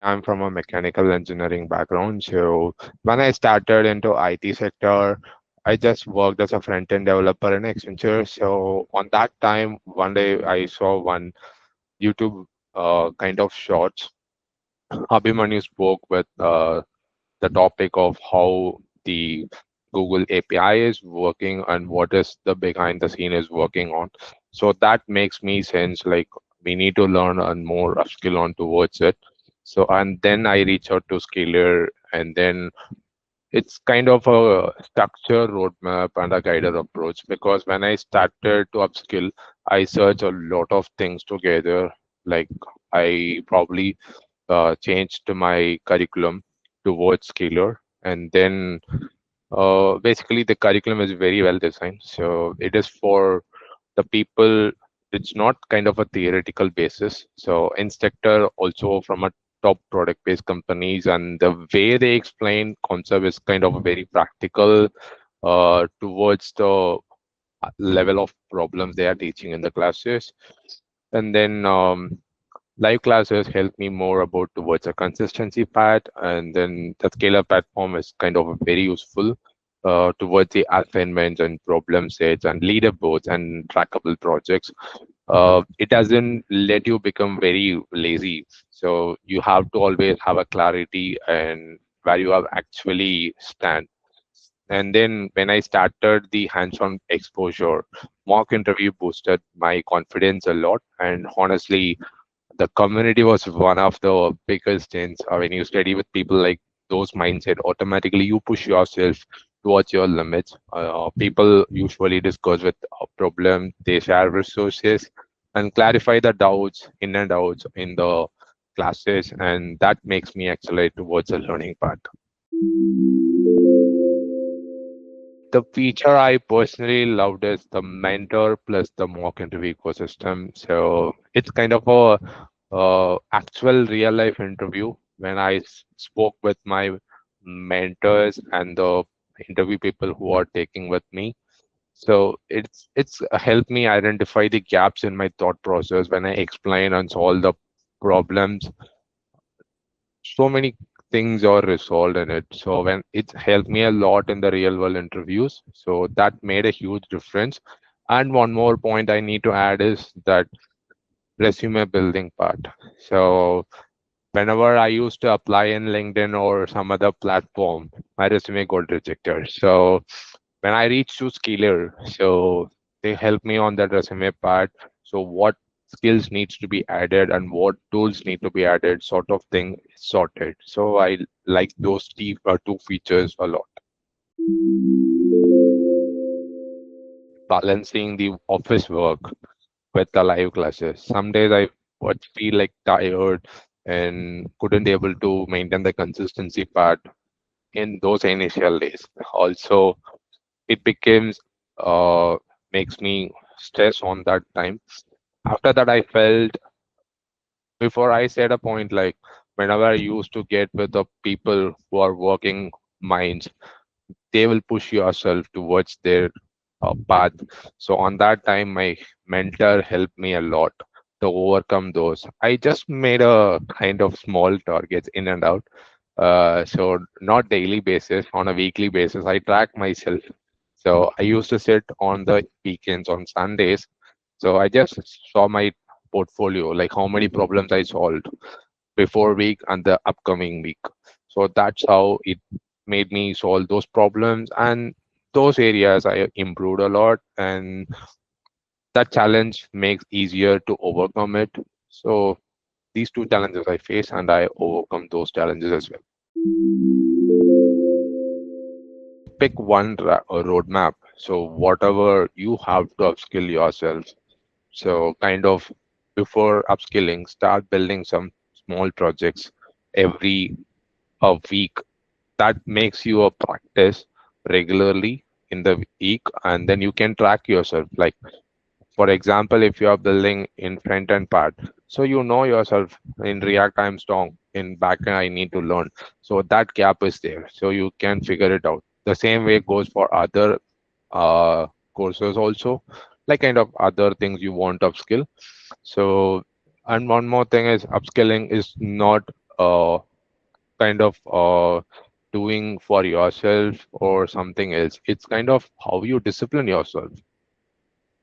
I'm from a mechanical engineering background. So when I started into IT sector, I just worked as a front-end developer in Accenture. So on that time, one day I saw one YouTube kind of shorts. Abhimanyu spoke with the topic of how the Google API is working and what is the behind the scene is working on. So that makes me sense like we need to learn and more upskill on towards it. So and then I reach out to Scalar and then it's kind of a structured roadmap and a guided approach because when I started to upskill, I searched a lot of things together. Like I probably changed my curriculum towards Scalar and then basically the curriculum is very well designed. So it is for the people, it's not kind of a theoretical basis. So instructor also from a top product based companies and the way they explain concept is kind of very practical towards the level of problems they are teaching in the classes. And then live classes help me more about towards a consistency part, and then the scalar platform is kind of very useful towards the assignments and problem sets and leaderboards and trackable projects. It doesn't let you become very lazy, so you have to always have a clarity and where you have actually stand. And then when I started the hands-on exposure, mock interview boosted my confidence a lot, and honestly the community was one of the biggest things. When you study with people like those mindset, automatically you push yourself towards your limits. People usually discuss with a problem, they share resources and clarify the doubts, in and outs in the classes, and that makes me accelerate towards the learning part. The feature I personally loved is the mentor plus the mock interview ecosystem. So it's kind of a actual real life interview when I spoke with my mentors and the interview people who are taking with me. So it's helped me identify the gaps in my thought process when I explain and solve the problems. So many things are resolved in it. So when it helped me a lot in the real world interviews, so that made a huge difference. And one more point I need to add is that resume building part. So whenever I used to apply in LinkedIn or some other platform, my resume got rejected. So when I reached to Skiller, so they helped me on that resume part. So what skills needs to be added and what tools need to be added, sort of thing is sorted. So I like those two features a lot. Balancing the office work with the live classes. Some days I would feel like tired and couldn't able to maintain the consistency part in those initial days. Also, it becomes uh, makes me stress on that time. After that, I felt before I said a point like whenever I used to get with the people who are working minds, they will push yourself towards their path. So on that time, my mentor helped me a lot to overcome those. I just made a kind of small targets in and out. So not daily basis, on a weekly basis, I track myself. So I used to sit on the weekends on Sundays. So I just saw my portfolio, like how many problems I solved before week and the upcoming week. So that's how it made me solve those problems and those areas I improved a lot and that challenge makes easier to overcome it. So these two challenges I face and I overcome those challenges as well. Pick one roadmap. So whatever you have to upskill yourself. So kind of before upskilling, start building some small projects every a week that makes you a practice regularly in the week and then you can track yourself like for example if you are building in front end part so you know yourself in react I'm strong in back end I need to learn so that gap is there so you can figure it out the same way goes for other uh, courses also like kind of other things you want to upskill. So, and one more thing is upskilling is not kind of doing for yourself or something else. It's kind of how you discipline yourself,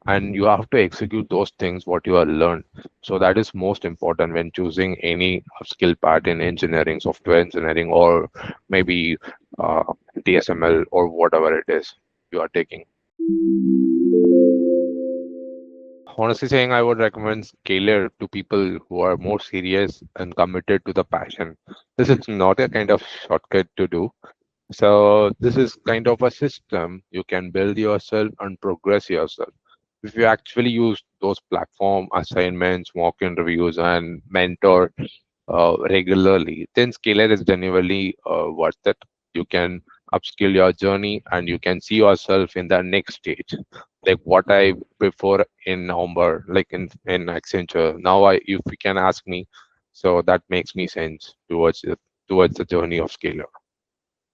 and you have to execute those things what you have learned. So that is most important when choosing any skill part in engineering, software engineering, or maybe uh, DSML or whatever it is you are taking. Honestly saying, I would recommend Scalar to people who are more serious and committed to the passion. This is not a kind of shortcut to do. So this is kind of a system you can build yourself and progress yourself. If you actually use those platform assignments, mock interviews, and mentor regularly, then Scalar is genuinely worth it. You can upskill your journey and you can see yourself in the next stage. Like what I before in November, like in Accenture. Now I if you can ask me, so that makes me sense towards the journey of Scalar.